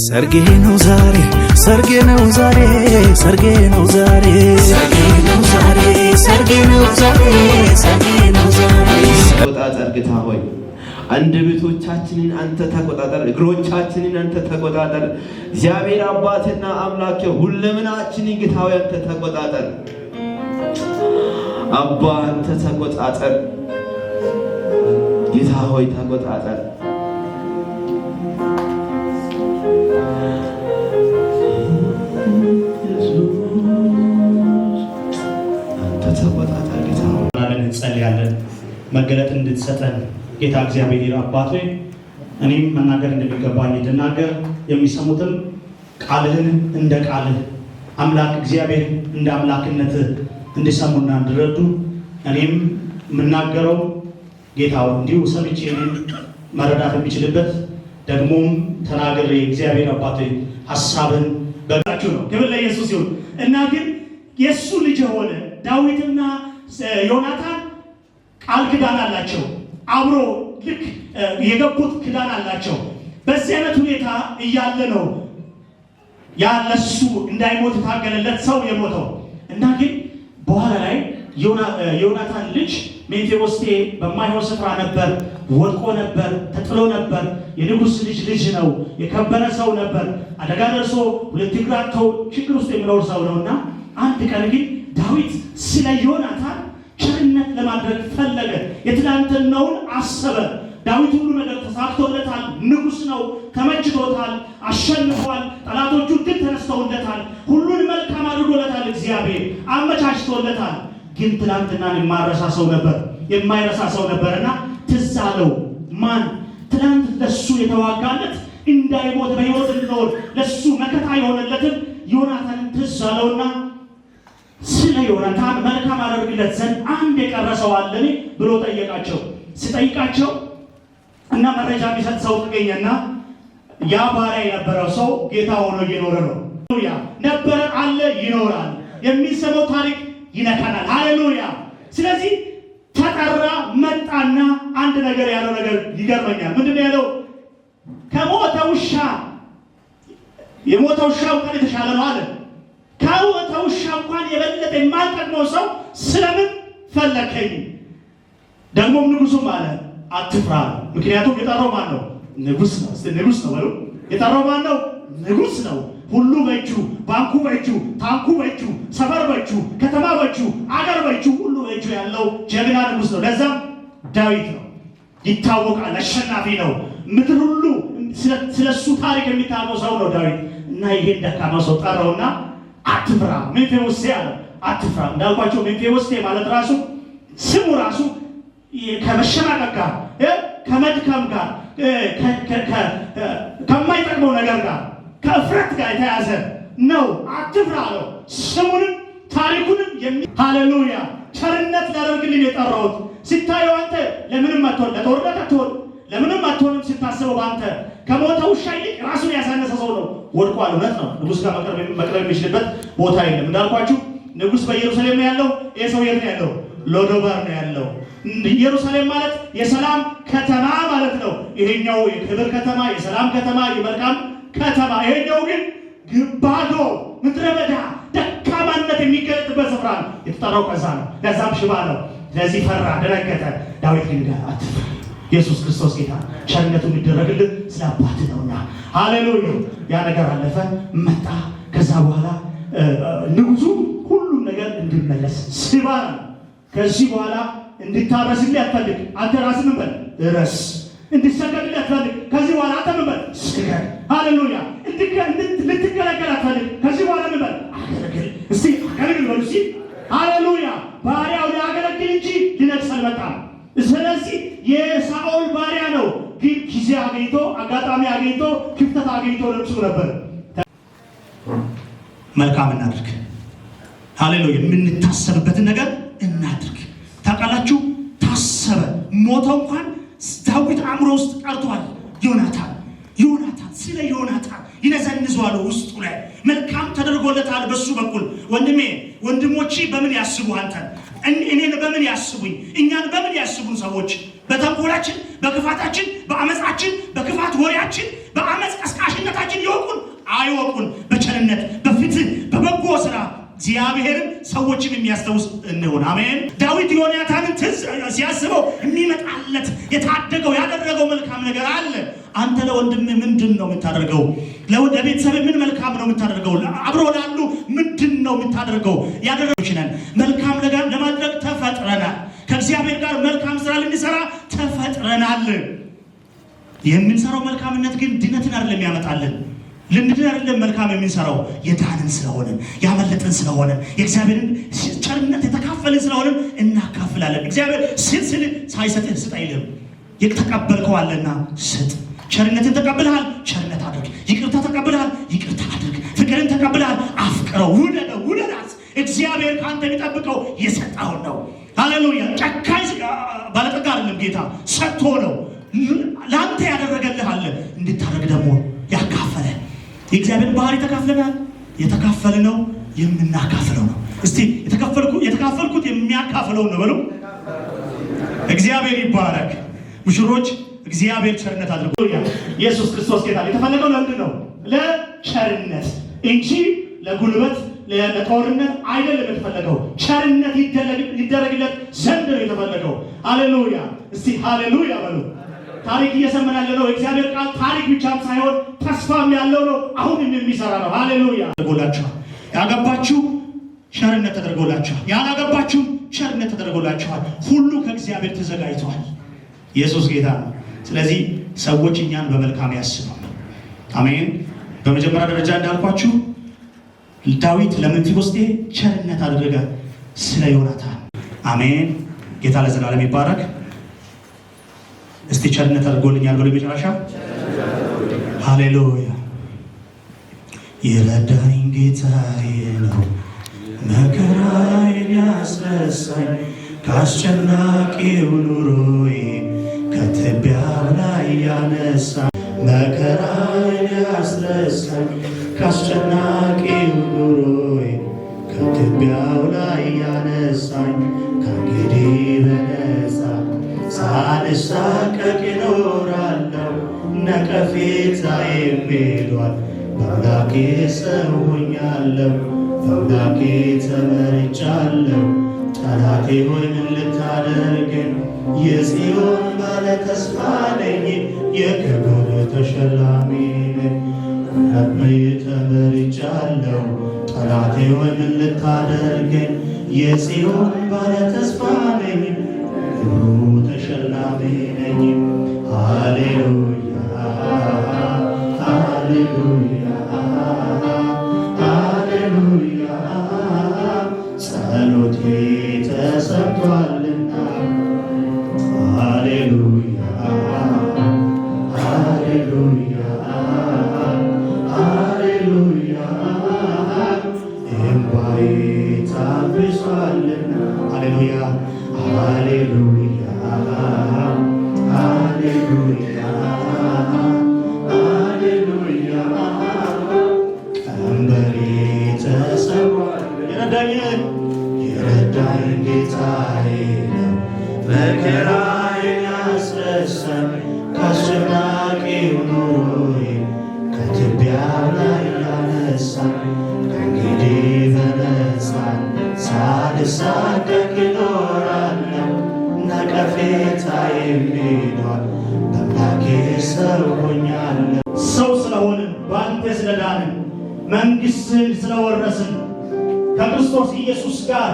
ሰርጌ ነው ዛሬ ሰርጌ ነው ዛሬ ሰርጌ ነው ዛሬ ሰርጌ ነው ዛሬ ሰርጌ ነው ዛሬ ሰርጌ ነው ዛሬ ተቆጣጠር ጌታ ሆይ አንደበቶቻችንን አንተ ተቆጣጠር እግሮቻችንን አንተ ተቆጣጠር እግዚአብሔር አባትና አምላክ ሁለመናችንን ጌታ ሆይ አንተ ተቆጣጠር አባ አንተ ተቆጣጠር ጌታ ሆይ ተቆጣጠር እንጸልያለን መገለጥ እንድትሰጠን ጌታ እግዚአብሔር አባት ሆይ እኔም መናገር እንደሚገባኝ እንድናገር የሚሰሙትም ቃልህን እንደ ቃልህ አምላክ እግዚአብሔር እንደ አምላክነት እንዲሰሙና እንዲረዱ እኔም የምናገረው ጌታው እንዲሁ ሰምቼ መረዳት የሚችልበት ደግሞም ተናግሬ እግዚአብሔር አባት ሆይ ሐሳብን በቃችሁ ነው። ክብር ለኢየሱስ ይሁን እና ግን የሱ ልጅ ሆነ ዳዊትና ዮናታን ቃል ኪዳን አላቸው አብሮ ልክ የገቡት ኪዳን አላቸው በዚህ አይነት ሁኔታ እያለ ነው ያለሱ እንዳይሞት ታገለለት ሰው የሞተው እና ግን በኋላ ላይ ዮናታን ልጅ ሜምፊቦስቴ በማይሆን ስፍራ ነበር ወድቆ ነበር ተጥሎ ነበር የንጉስ ልጅ ነው የከበረ ሰው ነበር አደጋ ደርሶ ሁለት እግራቸው ችግር ውስጥ የሚኖር ሰው ነውና አንድ ቀን ግን ዳዊት ስለ ዮናታን ቸርነት ለማድረግ ፈለገ የትላንትናውን አሰበ ዳዊት ሁሉ ነገር ተሳክቶለታል ንጉስ ነው ተመችቶታል አሸንፏል ጠላቶቹ ድል ተነስተውለታል ሁሉን መልካም አድርጎለታል እግዚአብሔር አመቻችቶለታል ግን ትላንትናን የማይረሳ ሰው ነበርና ትዝ አለው ማን ትላንት ለሱ የተዋጋለት እንዳይሞት በሕይወት እንዲኖር ለሱ መከታ የሆነለትን ዮናታንን ትዝ አለውና ስለ ዮናታን መልካም አደርግለት ዘንድ አንድ የቀረሰው አለኝ ብሎ ጠየቃቸው ሲጠይቃቸው እና መረጃ ቢሰጥ ሰው ተገኘና ያ ባሪያ የነበረው ሰው ጌታ ሆኖ እየኖረ ነው ሃሌሉያ ነበር አለ ይኖራል የሚሰማው ታሪክ ይነካናል ሃሌሉያ ስለዚህ ተጠራ መጣና አንድ ነገር ያለው ነገር ይገርመኛል ምንድነው ያለው ከሞተው ውሻ የሞተው ውሻ እንኳን የተሻለ ነው አለ ከሞተው ውሻ እንኳን የበለጠ የማይጠቅመው ሰው ስለምን ፈለከኝ ደግሞ ንጉሱም አለ አትፍራ ምክንያቱም የጠራው ማን ነው ንጉስ ነው ንጉስ ነው ማለት የጠራው ማን ነው ንጉስ ነው ሁሉ በእጁ ባንኩ በእጁ ታንኩ በእጁ ሰፈር በእጁ ከተማ በእጁ አገር በእጁ ሁሉ በእጁ ያለው ጀግና ንጉስ ነው ለዛም ዳዊት ነው ይታወቃል አሸናፊ ነው ምድር ሁሉ ስለሱ ታሪክ የሚታወቀው ሰው ነው ዳዊት እና ይሄን ደካማ ሰው ጠራውና አትፍራ ሜምፊቦስቴ አለ አትፍራ እንዳልኳቸው ሜምፊቦስቴ ማለት ራሱ ስሙ ራሱ ከመሸማቀቅ ጋር ከመድከም ጋር ከማይጠቅመው ነገር ጋር ከእፍረት ጋር የተያዘ ነው አትፍራ አለው ስሙንም ታሪኩንም ሃሌሉያ ቸርነት ላደርግልኝ የጠራሁት ሲታየው አንተ ለምንም አትሆን ለጦርነት አትሆን ለምንም አትሆንም ስታስበው በአንተ ከሞተው ውሻ ይልቅ ራሱን ያሳነሰ ሰው ነው ወድቋል እውነት ነው ንጉስ ጋር መቅረብ የሚችልበት ቦታ የለም እንዳልኳችሁ ንጉስ በኢየሩሳሌም ነው ያለው ይሄ ሰው የት ነው ያለው ሎዶባር ነው ያለው ኢየሩሳሌም ማለት የሰላም ከተማ ማለት ነው ይሄኛው የክብር ከተማ የሰላም ከተማ የመልካም ከተማ ይሄኛው ግን ግባዶ ምድረ በዳ ደካማነት የሚገለጥበት ስፍራ ነው የተጠራው ከዛ ነው ከዛም ሽባ ነው ስለዚህ ፈራ ደነገጠ ዳዊት ግን አትፍራ ኢየሱስ ክርስቶስ ጌታ ቸርነቱ የሚደረግልን ስለ አባት ነውና ሃሌሉያ ያ ነገር አለፈ መጣ ከዛ በኋላ ንጉሱ ሁሉም ነገር እንዲመለስ ሲባ ከዚህ በኋላ እንድታረስልኝ አትፈልግ አንተ ራስህ ምን በል ድረስ እንድትሰገድልኝ አትፈልግ ከዚህ በኋላ አንተ ምን በል ስገድ ሃሌሉያ ልትገለገል አትፈልግ ከዚህ በኋላ ምን በል አገልግል እስቲ አገልግል በሉ እስቲ ሃሌሉያ ባሪያው ሊያገለግል እንጂ ሊነግስ አልመጣም ስለዚህ የሳኦል ባሪያ ነው ግን ጊዜ አገኝቶ አጋጣሚ አገኝቶ ክፍተት አገኝቶ ለብሱ ነበር መልካም እናድርግ ሃሌሉያ የምንታሰብበትን ነገር እናድርግ ታውቃላችሁ ታሰበ ሞተው እንኳን ዳዊት አእምሮ ውስጥ ቀርቷል ዮናታን ስለ ዮናታን ይነዘንዘዋል ውስጡ ላይ መልካም ተደርጎለታል በሱ በኩል ወንድሞቼ በምን ያስቡ አንተን እኔን በምን ያስቡኝ እኛን በምን ያስቡን ሰዎች በተንኮላችን በክፋታችን በአመጻችን በክፋት ወሬያችን በአመጽ ቀስቃሽነታችን ይወቁን አይወቁን በቸርነት በፍትህ በበጎ ስራ እግዚአብሔርን ሰዎችን የሚያስተውስ እንሆን። አሜን። ዳዊት ዮናታንን ሲያስበው የሚመጣለት የታደገው ያደረገው መልካም ነገር አለ። አንተ ለወንድም ምንድን ነው የምታደርገው? ለቤተሰብ ምን መልካም ነው የምታደርገው? አብሮ ላሉ ምንድን ነው የምታደርገው? ያደረግነን መልካም ነገር ለማድረግ ተፈጥረናል። ከእግዚአብሔር ጋር መልካም ስራ ልንሰራ ተፈጥረናል። የምንሰራው መልካምነት ግን ድነትን አይደለም ያመጣልን። ልንድን አይደለም መልካም የምንሰራው፣ የዳንን ስለሆነ ያመለጥን ስለሆነ የእግዚአብሔርን ቸርነት የተካፈልን ስለሆነ እናካፍላለን። እግዚአብሔር ስል ሳይሰጥህ ስጥ አይልም። የተቀበልከዋልና ስጥ። ቸርነትን ተቀብለሃል፣ ቸርነት አድርግ። ይቅርታ ተቀብለሃል፣ ይቅርታ አድርግ። ፍቅርን ተቀብለሃል፣ አፍቅረው፣ ውደደው፣ ውደዳት። እግዚአብሔር ካንተ የሚጠብቀው የሰጠውን ነው። ሃሌሉያ። ጨካኝ ባለጠጋ አይደለም ጌታ፣ ሰጥቶ ነው ለአንተ ያደረገልህ አለ እንድታደርግ ደግሞ ያካፈለ። የእግዚአብሔር ባህሪ ተካፍለናል። የተካፈልነው የምናካፍለው ነው። እስቲ የተካፈልኩት የሚያካፍለው ነው በሉ። እግዚአብሔር ይባረክ። ሙሽሮች እግዚአብሔር ቸርነት አድርጎ ኢየሱስ ክርስቶስ ጌታ የተፈለገው ለምንድን ነው? ለቸርነት እንጂ ለጉልበት ለጦርነት አይደለም የተፈለገው። ቸርነት ይደረግለት ዘንድ ነው የተፈለገው። ሃሌሉያ። እስቲ ሃሌሉያ በሉ። ታሪክ እየሰማን ያለ ነው። እግዚአብሔር ቃል ታሪክ ብቻም ሳይሆን ተስፋም ያለው ነው። አሁንም የሚሰራ ነው። ሃሌሉያ። ተደርጎላችኋል። ያገባችሁ ቸርነት ተደርጎላችኋል። ያላገባችሁ ቸርነት ተደርጎላችኋል። ሁሉ ከእግዚአብሔር ተዘጋጅቷል። ኢየሱስ ጌታ ነው። ስለዚህ ሰዎች እኛን በመልካም ያስቡ። አሜን። በመጀመሪያ ደረጃ እንዳልኳችሁ ዳዊት ለሜምፊቦስቴ ቸርነት አደረገ ስለ ዮናታን። አሜን። ጌታ ለዘላለም ይባረክ። እስቲ ቸርነት አድርጎልኛል ብሎ መጨረሻ ሃሌሉያ። የረዳኝ ጌታዬ ነው መከራዬን ያስረሳኝ ከአስጨናቂው ኑሮዬ ከትቢያው ላይ ያነሳኝ መከራዬን ያስረሳኝ ከአስጨናቂው ኑሮዬ ከትቢያው ላይ ያነሳኝ ከእንግዲህ በነፃ ሳልሳቀቅ እኖራለሁ። ነቀፌታዬም ሄዷል። በአምላኬ ሰው ሆኛለሁ። በአምላኬ ተመርጫለሁ። ጠላቴ ሆይ ምን ልታደርገኝ? የጽዮን ባለ ተስፋ ነኝ። የክብር ተሸላሚ ነኝ። በአምላኬ ተመርጫለሁ። ጠላቴ ሆይ ምን ልታደርገኝ? የጽዮን ባለ ተስፋ ነኝ። ተሸላሚ ነኝ። ሃሌሉያ ሃሌሉያ ሃሌሉያ። ጸሎቴ ተሰምቷልና ሃሌሉያ ሃሌሉያ ሃሌሉያ። እምባዬ ታብሷልና ሃሌሉያ ሃሌሉያ ሃሌሉያ ሃሌሉያ። ቀንበሬ ተሰብሯል። የረዳኝ ጌታዬ ነው መከራዬን ያስረሳኝ ከአስጨናቂው ኑሮዬ ከትቢያው ላይ ያነሳኝ ከእንግዲህ በነፃ ሳልሳቀቅ እኖራለሁ። ነቀፌታዬም ሄዷል። በአምላኬ ሰው ሆኛለሁ። ሰው ስለሆንን በአንተ ስለዳንን መንግሥትን ስለወረስን ከክርስቶስ ኢየሱስ ጋር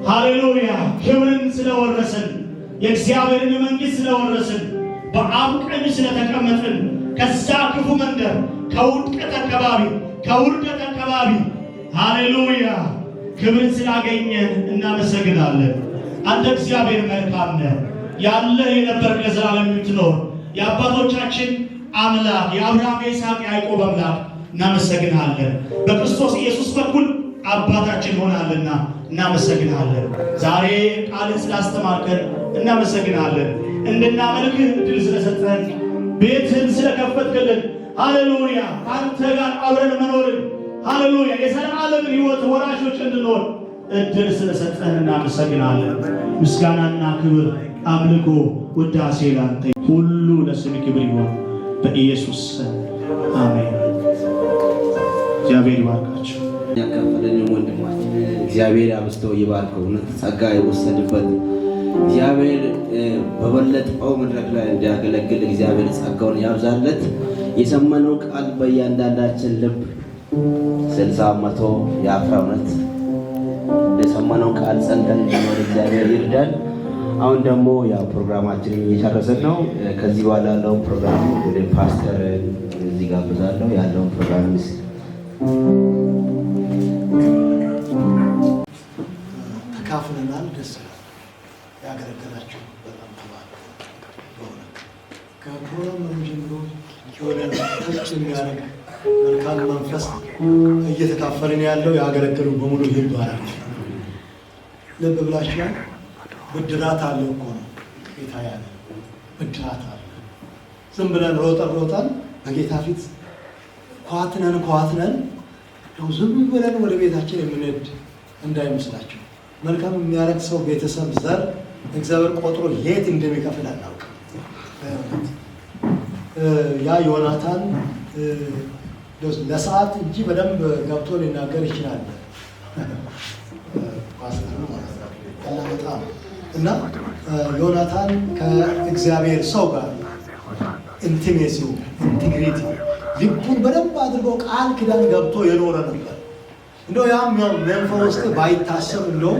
ሃሌሉያ ክብርን ስለወረስን የእግዚአብሔርን መንግሥት ስለወረስን በአብ ቀኝ ስለተቀመጥን ከዛ ክፉ መንደር ከውድቀት አካባቢ ሃሌሉያ ክብርን ስላገኘን እናመሰግናለን። አንተ እግዚአብሔር መልካም ነህ። ያለህ የነበርክ ለዘላለም የምትኖር የአባቶቻችን አምላክ የአብርሃም የይስሐቅ ያዕቆብ አምላክ እናመሰግናለን። በክርስቶስ ኢየሱስ በኩል አባታችን ሆናልና እናመሰግናለን። ዛሬ ቃልን ስላስተማርከን እናመሰግናለን። እንድናመልክህ እድል ስለሰጠን ቤትህን ስለከፈትክልን ሃሌሉያ አንተ ጋር አብረን መኖርን ሃሌሉያ የዘላለምን ሕይወት ወራሾች እንድንሆን እድል ስለሰጠን እናመሰግናለን። ምስጋናና ክብር፣ አምልኮ፣ ውዳሴ ላንተ ሁሉ ለስም ክብር ይሁን በኢየሱስ ስም አሜን። እግዚአብሔር ይባርካችሁ። ያካፈለን ወንድማችን እግዚአብሔር አብዝቶ ይባርከው። ጸጋ የወሰድበት እግዚአብሔር በበለጠው መድረክ ላይ እንዲያገለግል እግዚአብሔር ጸጋውን ያብዛለት። የሰማነው ቃል በእያንዳንዳችን ልብ 60 100 የአፍራ እውነት የሰማነው ቃል ጸንተን እንድንኖር እግዚአብሔር ይርዳን። አሁን ደግሞ ያው ፕሮግራማችንን እየጨረስን ነው። ከዚህ በኋላ ያለው ፕሮግራም ወደ ፓስተር እዚህ ጋብዛለሁ። ያለውን ፕሮግራም ተካፍለናል። ደስ ያገለገላችሁ በጣም ተባረኩ። ከፕሮግራም ጀምሮ ጆለን ተች የሚያደርግ መልካም መንፈስ እየተካፈልን ያለው ያገለገሉ በሙሉ ይባላል። ልብ ብላችኋል። ብድራት አለው እኮ ነው ጌታ ያለ ብድራት አለ። ዝም ብለን ሮጠን በጌታ ፊት ኳትነን ዝም ብለን ወደ ቤታችን የምንሄድ እንዳይመስላችሁ። መልካም የሚያደርግ ሰው ቤተሰብ ዘር እግዚአብሔር ቆጥሮ የት እንደሚከፍል አናውቅም። ያ ዮናታን ለሰዓት እንጂ በደንብ ገብቶ ሊናገር ይችላል። እና ዮናታን ከእግዚአብሔር ሰው ጋር ኢንቲሜሲው ኢንቴግሪቲ ልቡን በደንብ አድርጎ ቃል ኪዳን ገብቶ የኖረ ነበር። እንደው ያም መንፈስ ውስጥ ባይታሰብ እንደው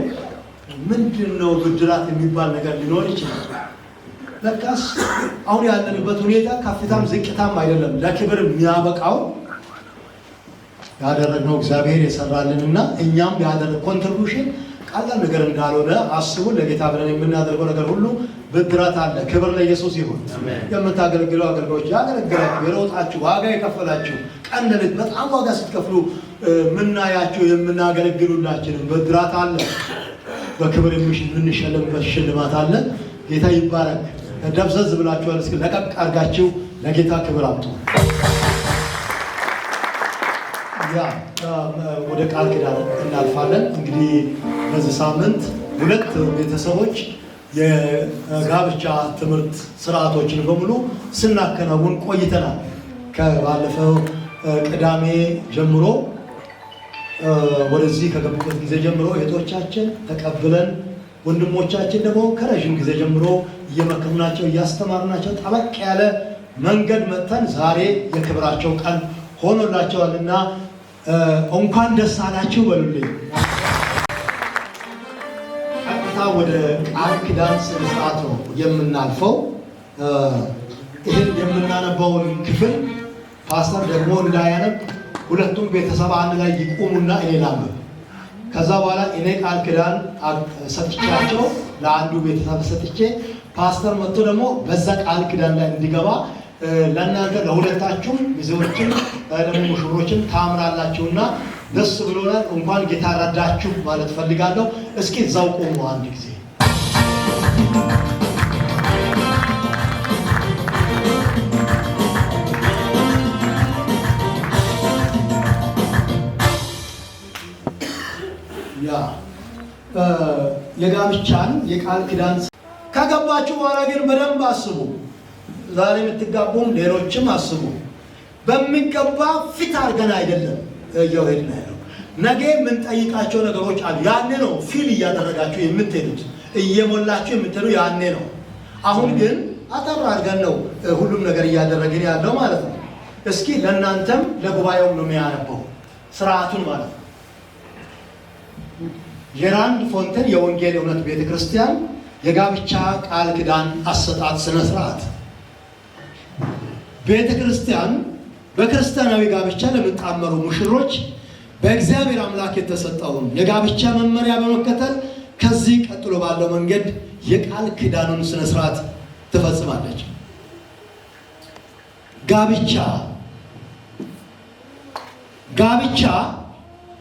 ምንድነው ብድራት የሚባል ነገር ሊኖር ይችላል። ለካስ አሁን ያለንበት ሁኔታ ከፍታም ዝቅታም አይደለም። ለክብር የሚያበቃው ያደረግነው እግዚአብሔር የሰራልንና እኛም ያደረግ ኮንትሪቢዩሽን ቀላል ነገር እንዳልሆነ አስቡ። ለጌታ ብለን የምናደርገው ነገር ሁሉ ብድራት አለ። ክብር ለኢየሱስ ይሁን። የምታገለግሉ አገልጋዮች ያገለገላችሁ፣ የሮጣችሁ፣ ዋጋ የከፈላችሁ ቀን ሌሊት በጣም ዋጋ ስትከፍሉ ምናያችሁ የምናገለግሉላችንም ብድራት አለ። በክብር የምንሸለምበት ሽልማት አለ። ጌታ ይባረክ። ደብዘዝ ብላችኋል። እስኪ ለቀቅ አድርጋችሁ ለጌታ ክብር አምጡ። ወደ ቃል ኪዳን እናልፋለን። እንግዲህ በዚህ ሳምንት 2 ቤተሰቦች የጋብቻ ትምህርት ስርዓቶችን በሙሉ ስናከናውን ቆይተናል። ከባለፈው ቅዳሜ ጀምሮ ወደዚህ ከገቡበት ጊዜ ጀምሮ እህቶቻችን ተቀብለን ወንድሞቻችን ደግሞ ከረዥም ጊዜ ጀምሮ እየመከርናቸው እያስተማርናቸው ጠበቅ ያለ መንገድ መጥተን ዛሬ የክብራቸው ቀን ሆኖላቸዋልና እንኳን ደስ አላችሁ በሉልኝ። ቀጥታ ወደ ቃል ኪዳን ስርዓት ነው የምናልፈው። ይህን የምናነባውን ክፍል ፓስተር ደግሞ እንዳያነብ ሁለቱም ቤተሰብ አንድ ላይ ይቆሙና እኔ ላንብብ። ከዛ በኋላ እኔ ቃል ኪዳን ሰጥቻቸው ለአንዱ ቤተሰብ ሰጥቼ ፓስተር መጥቶ ደግሞ በዛ ቃል ኪዳን ላይ እንዲገባ ለእናንተ ለሁለታችሁም ሚዜዎችም ደግሞ ሙሽሮችም ታምራላችሁና ደስ ብሎናል። እንኳን ጌታ ረዳችሁ ማለት ፈልጋለሁ። እስኪ እዛው ቆሙ አንድ ጊዜ። የጋብቻን የቃል ኪዳን ከገባችሁ በኋላ ግን በደንብ አስቡ። ዛሬ የምትጋቡም ሌሎችም አስቡ። በሚገባ ፊት አድርገን አይደለም እየሄድን ያለው። ነገ የምንጠይቃቸው ነገሮች አሉ። ያኔ ነው ፊል እያደረጋችሁ የምትሄዱት፣ እየሞላችሁ የምትሄዱ ያኔ ነው። አሁን ግን አጠር አድርገን ነው ሁሉም ነገር እያደረግን ያለው ማለት ነው። እስኪ ለእናንተም ለጉባኤው ነው የሚያነበው ስርዓቱን ማለት ነው። የራንድ ፎንቴን የወንጌል እውነት ቤተክርስቲያን የጋብቻ ቃል ኪዳን አሰጣጥ ስነ ስርዓት። ቤተክርስቲያን በክርስቲያናዊ ጋብቻ ለሚጣመሩ ሙሽሮች በእግዚአብሔር አምላክ የተሰጠውን የጋብቻ መመሪያ በመከተል ከዚህ ቀጥሎ ባለው መንገድ የቃል ኪዳኑን ስነ ስርዓት ትፈጽማለች። ጋብቻ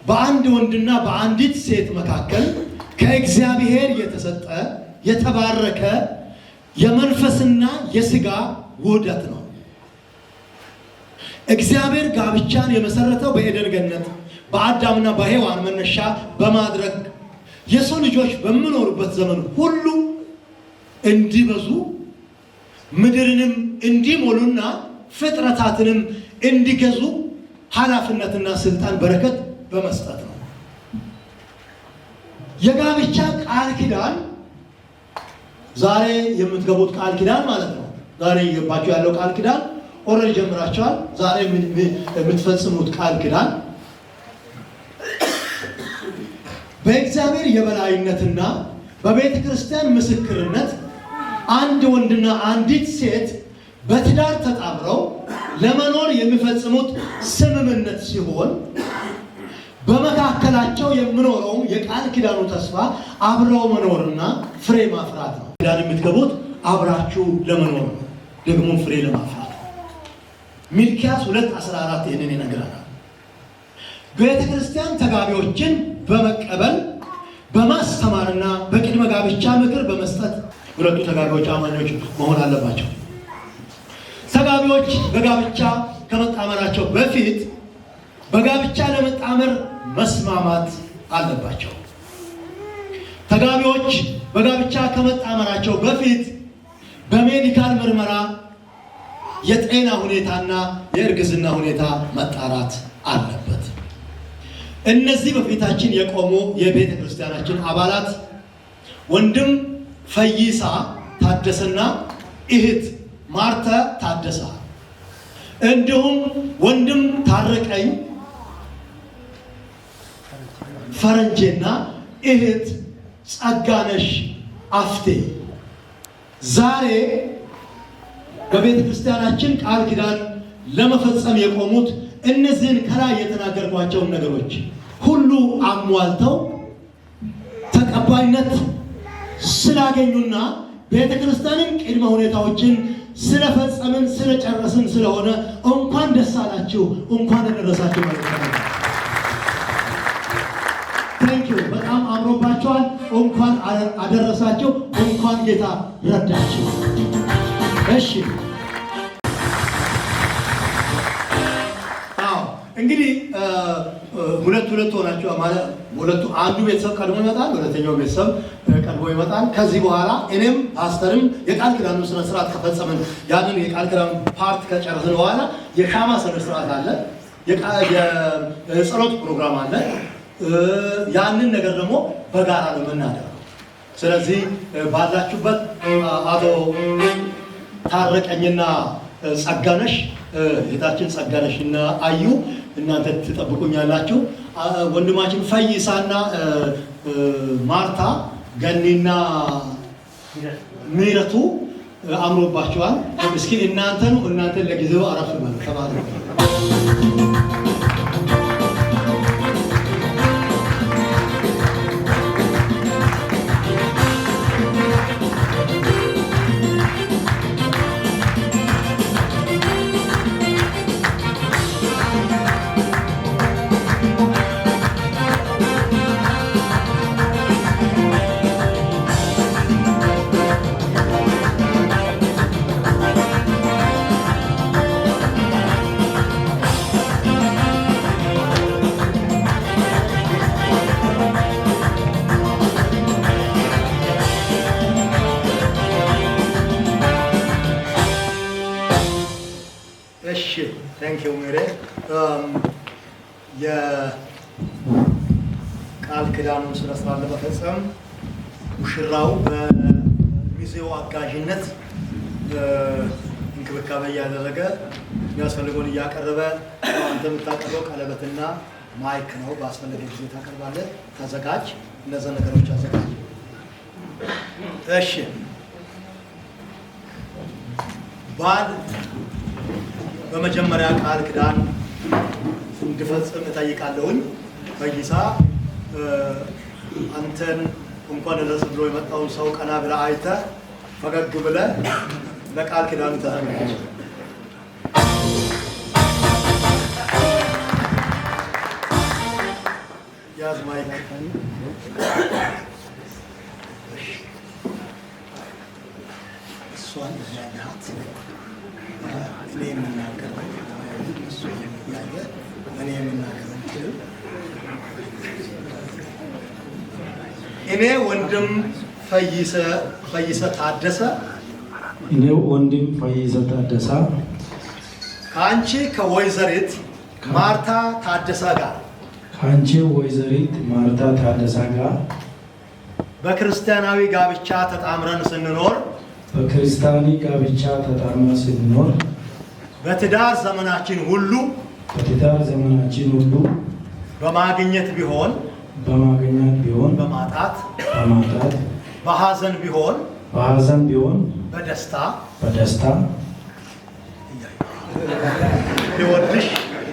በአንድ ወንድና በአንዲት ሴት መካከል ከእግዚአብሔር የተሰጠ የተባረከ የመንፈስና የሥጋ ውህደት ነው። እግዚአብሔር ጋብቻን የመሰረተው በኤደን ገነት በአዳምና በሔዋን መነሻ በማድረግ የሰው ልጆች በሚኖሩበት ዘመን ሁሉ እንዲበዙ ምድርንም እንዲሞሉና ፍጥረታትንም እንዲገዙ ኃላፊነትና ስልጣን በረከት በመስጠት ነው። የጋብቻ ቃል ኪዳን ዛሬ የምትገቡት ቃል ኪዳን ማለት ነው። ዛሬ የገባችሁ ያለው ቃል ኪዳን ኦልሬዲ ጀምራችኋል። ዛሬ የምትፈጽሙት ቃል ኪዳን በእግዚአብሔር የበላይነትና በቤተ ክርስቲያን ምስክርነት አንድ ወንድና አንዲት ሴት በትዳር ተጣምረው ለመኖር የሚፈጽሙት ስምምነት ሲሆን በመካከላቸው የሚኖረው የቃል ኪዳኑ ተስፋ አብረው መኖርና ፍሬ ማፍራት ነው። ኪዳን የምትገቡት አብራችሁ ለመኖር ነው፣ ደግሞ ፍሬ ለማፍራት ነው። ሚልክያስ 2:14 ይህንን ይነግረናል። ቤተ ክርስቲያን ተጋቢዎችን በመቀበል በማስተማርና በቅድመ ጋብቻ ምክር በመስጠት ሁለቱ ተጋቢዎች አማኞች መሆን አለባቸው። ተጋቢዎች በጋብቻ ከመጣመራቸው በፊት በጋብቻ ለመጣመር መስማማት አለባቸው። ተጋቢዎች በጋብቻ ከመጣመራቸው በፊት በሜዲካል ምርመራ የጤና ሁኔታና የእርግዝና ሁኔታ መጣራት አለበት። እነዚህ በፊታችን የቆሙ የቤተ ክርስቲያናችን አባላት ወንድም ፈይሳ ታደሰና እህት ማርታ ታደሰ እንዲሁም ወንድም ታረቀኝ ፈረንጄና እህት ጸጋነሽ አፍቴ ዛሬ በቤተ ክርስቲያናችን ቃል ኪዳን ለመፈጸም የቆሙት እነዚህን ከላይ የተናገርኳቸውን ነገሮች ሁሉ አሟልተው ተቀባይነት ስላገኙና ቤተ ክርስቲያንን ቅድመ ሁኔታዎችን ስለፈጸምን ስለጨረስን ስለሆነ እንኳን ደስ አላችሁ፣ እንኳን ደረሳችሁ ማለት ነው። ታንኪዩ። በጣም አምሮባችኋል። እንኳን አደረሳችሁ፣ እንኳን ጌታ ረዳችሁ። እሺ እንግዲህ ሁለት ሆናችሁ ማለት ሁለቱ አንዱ ቤተሰብ ቀድሞ ይመጣል፣ ሁለተኛው ቤተሰብ ቀድሞ ይመጣል። ከዚህ በኋላ እኔም ፓስተርም የቃል ኪዳኑን ስነ ስርዓት ከፈጸምን ያንን የቃል ኪዳኑ ፓርት ከጨረስን በኋላ የሻማ ስነ ስርዓት አለ፣ የጸሎት ፕሮግራም አለ። ያንን ነገር ደግሞ በጋራ ነው የምናደርገው። ስለዚህ ባላችሁበት አቶ ታረቀኝና ጸጋነሽ እህታችን ጸጋነሽና አዩ እናንተ ትጠብቁኛላችሁ። ወንድማችን ፈይሳና ማርታ ገኒና ምህረቱ አምሮባቸዋል። እስኪ እናንተ ለጊዜው አረፍ በሉ ተባረኩ። ቴንኪው ሜሬ። የቃል ኪዳኑን ስነ ስርዓት ለመፈጸም ሙሽራው በሚዜው አጋዥነት እንክብካቤ እያደረገ የሚያስፈልገውን እያቀረበ አንተ የምታቀርበው ቀለበትና ማይክ ነው። በአስፈላጊ ጊዜ ታቀርባለህ። ተዘጋጅ፣ እነዛ ነገሮች አዘጋጅ። እሺ ባል በመጀመሪያ ቃል ኪዳን እንድፈጽም እጠይቃለሁኝ። ፈይሳ አንተን እንኳን ደረሰ ብሎ የመጣውን ሰው ቀና ብለህ አይተህ ፈገግ ብለህ ለቃል ኪዳኑ ተዘጋጅ። ያዝ ማይክ። እሷን ያናት እኔ የምናገረው እሱ ያየ እኔ የምናገረው እኔ ወንድም ፈይሰ ታደሰ እኔ ወንድም ፈይሰ ታደሰ ከአንቺ ከወይዘሪት ማርታ ታደሰ ጋር ከአንቺ ወይዘሪት ማርታ ታደሰ ጋር በክርስቲያናዊ ጋብቻ ተጣምረን ስንኖር በትዳር ዘመናችን ሁሉ በማግኘት ቢሆን በማጣት በሐዘን ቢሆን በደስታ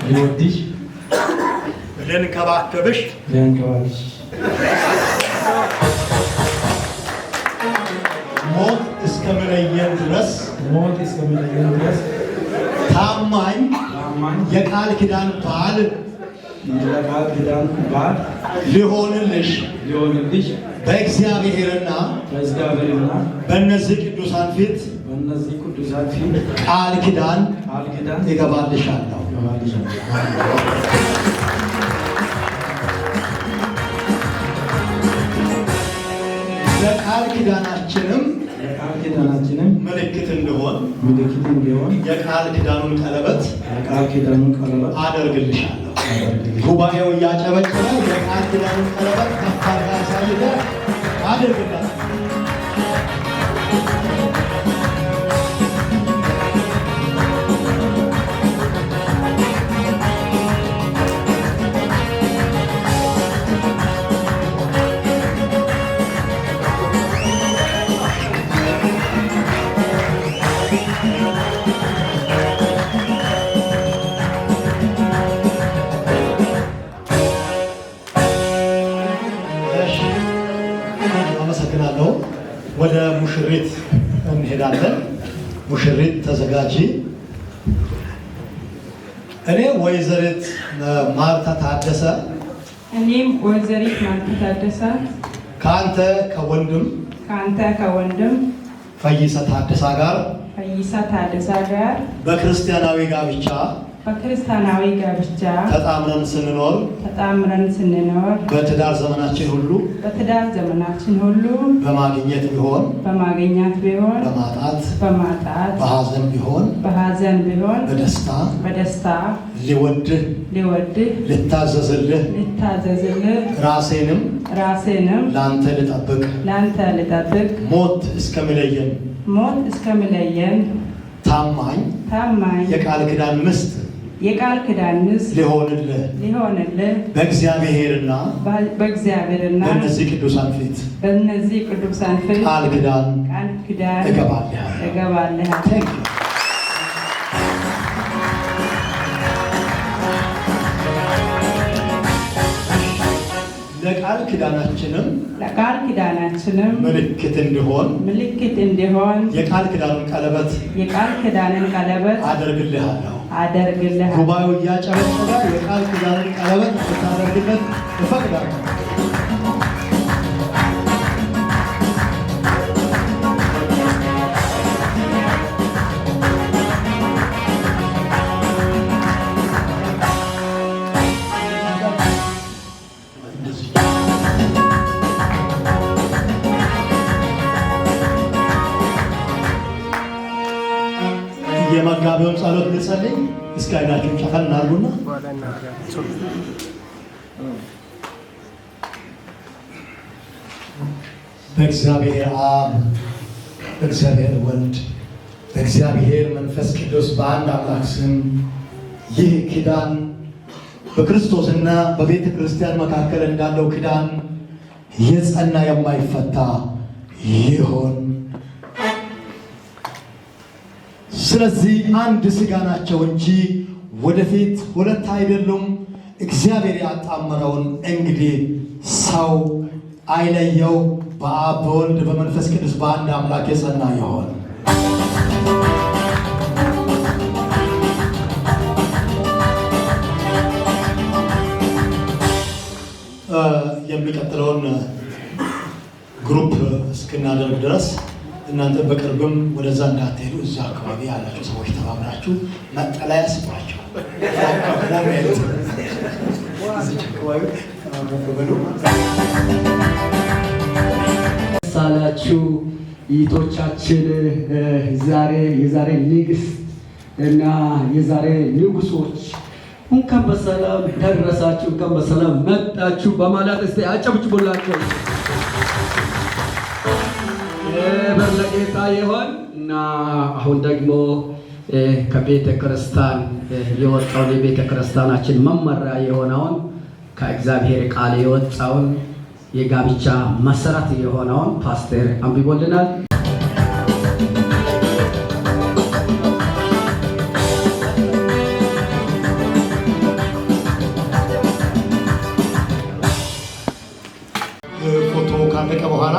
ሊወድሽ ልንከባከብሽ ሞት እስከሚለየን ድረስ ታማኝ የቃል ኪዳን ባል ሊሆንልሽ በእግዚአብሔርና በእነዚህ ቅዱሳን ፊት ቃል ኪዳን እገባልሻለሁ። ለቃል ኪዳናችንም ምልክት እንዲሆን የቃል ኪዳኑን ቀለበት አደርግልሻለሁ። ጉባኤው እያጨበጨበ የቃል ኪዳኑን ቀለበት ከፋር ያሳይደ አደርግልሻለሁ። ወደ ሙሽሪት እንሄዳለን። ሙሽሪት ተዘጋጂ። እኔ ወይዘሪት ማርታ ታደሰ እኔም ወይዘሪት ማርታ ታደሰ ከአንተ ከወንድም ፈይሳ ታደሰ ጋር በክርስቲያናዊ ጋብቻ ተጣምረን ስንኖር በትዳር ዘመናችን ሁሉ በማግኘት ቢሆን በማጣት በሐዘን ቢሆን በደስታ ሊወድህ ልታዘዝልህ ራሴንም ላንተ ልጠብቅ ሞት እስከሚለየን ታማኝ የቃል ኪዳን ምስት ሊሆንልህ በእግዚአብሔርና በእነዚህ ቅዱሳን ፊት ቃል ኪዳን እገባልሃለሁ። ለቃል ኪዳናችንም ምልክት እንዲሆን የቃል ኪዳኑን ቀለበት አደርግልሃለሁ። ጉባኤው እያጨበጨበ የቃል ኪዳኑን ቀለበት ልታደርግለት እፈቅዳለሁ። የመጋቢውን ጸሎት ልጸልይ። እስከ አይናችሁን ጨፈን አድርጉና በእግዚአብሔር አብ በእግዚአብሔር ወልድ በእግዚአብሔር መንፈስ ቅዱስ በአንድ አምላክ ስም ይህ ኪዳን በክርስቶስና በቤተ ክርስቲያን መካከል እንዳለው ኪዳን የጸና የማይፈታ ይሆን። ስለዚህ አንድ ሥጋ ናቸው እንጂ ወደፊት ሁለት አይደሉም። እግዚአብሔር ያጣመረውን እንግዲህ ሰው አይለየው። በአብ በወልድ በመንፈስ ቅዱስ በአንድ አምላክ የጸና ይሆን። የሚቀጥለውን ግሩፕ እስክናደርግ ድረስ እናንተ በቅርብም ወደዛ እንዳትሄዱ፣ እዛ አካባቢ ያላችሁ ሰዎች ተባብራችሁ መጠለያ ስጧቸው። ሳላችሁ እህቶቻችን የዛሬ ንግስት እና የዛሬ ንጉሶች እንኳን በሰላም ደረሳችሁ፣ እንኳን በሰላም መጣችሁ በማለት እስቲ አጨብጭቡላቸው። በለጌታ ይሆን እና አሁን ደግሞ ከቤተ ክርስቲያን የወጣውን የቤተ ክርስቲያናችን መመሪያ የሆነውን ከእግዚአብሔር ቃል የወጣውን የጋብቻ መሰረት የሆነውን ፓስተር አንብቦልናል። ፎቶ ካለቀ በኋላ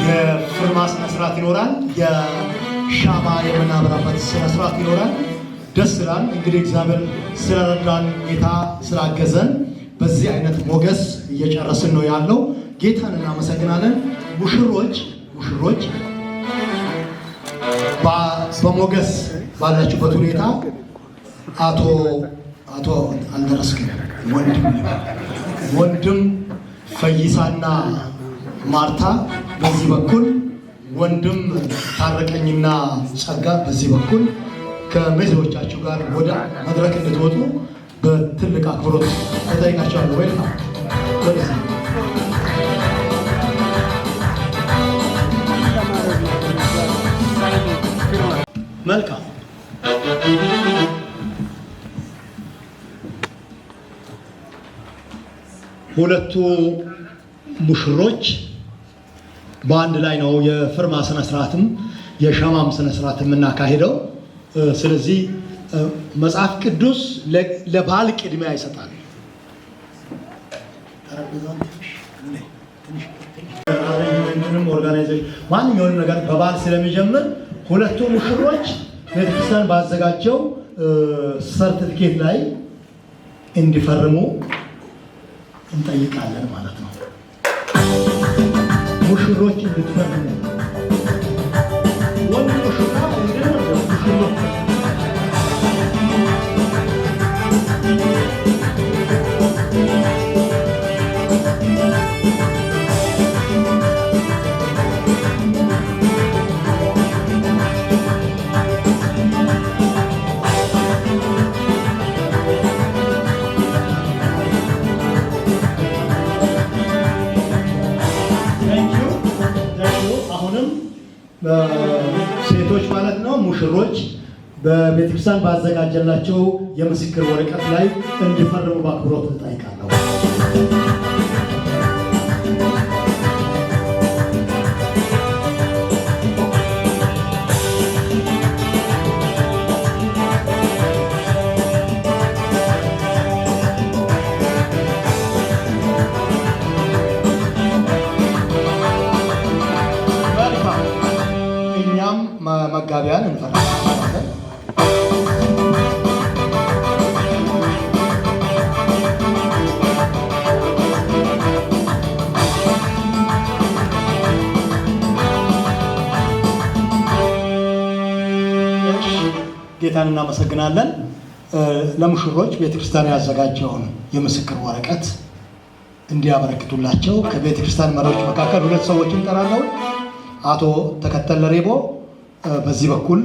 የፊርማ ስነስርዓት ይኖራል። የሻማ የምናበራበት ስነስርዓት ይኖራል። ደስ ይላል። እንግዲህ እግዚአብሔር ስለረዳን ጌታ ስላገዘን በዚህ አይነት ሞገስ እየጨረስን ነው ያለው። ጌታን እናመሰግናለን። ሙሽሮች በሞገስ ባላችሁበት ሁኔታ አቶ አልደረስክም ወንድም ፈይሳና ማርታ በዚህ በኩል፣ ወንድም ታረቀኝና ጸጋ በዚህ በኩል ከሚዜዎቻችሁ ጋር ወደ መድረክ እንድትወጡ በትልቅ አክብሮት ተጠይቃቸዋለሁ። ወይ መልካም ሁለቱ ሙሽሮች በአንድ ላይ ነው የፊርማ ስነ ስርዓትም የሻማም ስነ ስርዓት የምናካሄደው። ስለዚህ መጽሐፍ ቅዱስ ለባል ቅድሚያ ይሰጣል። ማንኛውንም ነገር በባል ስለሚጀምር ሁለቱ ሙሽሮች ቤተክርስቲያን ባዘጋጀው ሰርቲፊኬት ላይ እንዲፈርሙ እንጠይቃለን ማለት ነው። ሙሽሮች እንድትፈርሙ ወንድ ሙሽራ ሙሽሮች ሴቶች ማለት ነው ሙሽሮች በቤተክርስቲያን ባዘጋጀላቸው የምስክር ወረቀት ላይ እንዲፈርሙ በአክብሮት እጠይቃለሁ። መጋቢያን እንፈራለን። ጌታን እናመሰግናለን። ለሙሽሮች ቤተክርስቲያን ያዘጋጀውን የምስክር ወረቀት እንዲያበረክቱላቸው ከቤተክርስቲያን መሪዎች መካከል ሁለት ሰዎችን እንጠራለሁ። አቶ ተከተለ ሬቦ በዚህ በኩል፣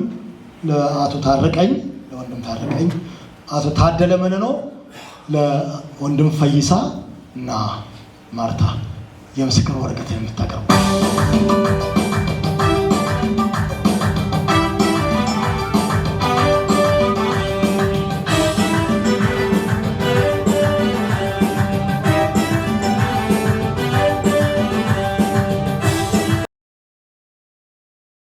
ለአቶ ታረቀኝ ለወንድም ታረቀኝ፣ አቶ ታደለ መነኖ ለወንድም ፈይሳ እና ማርታ የምስክር ወረቀት የምታቀርቡ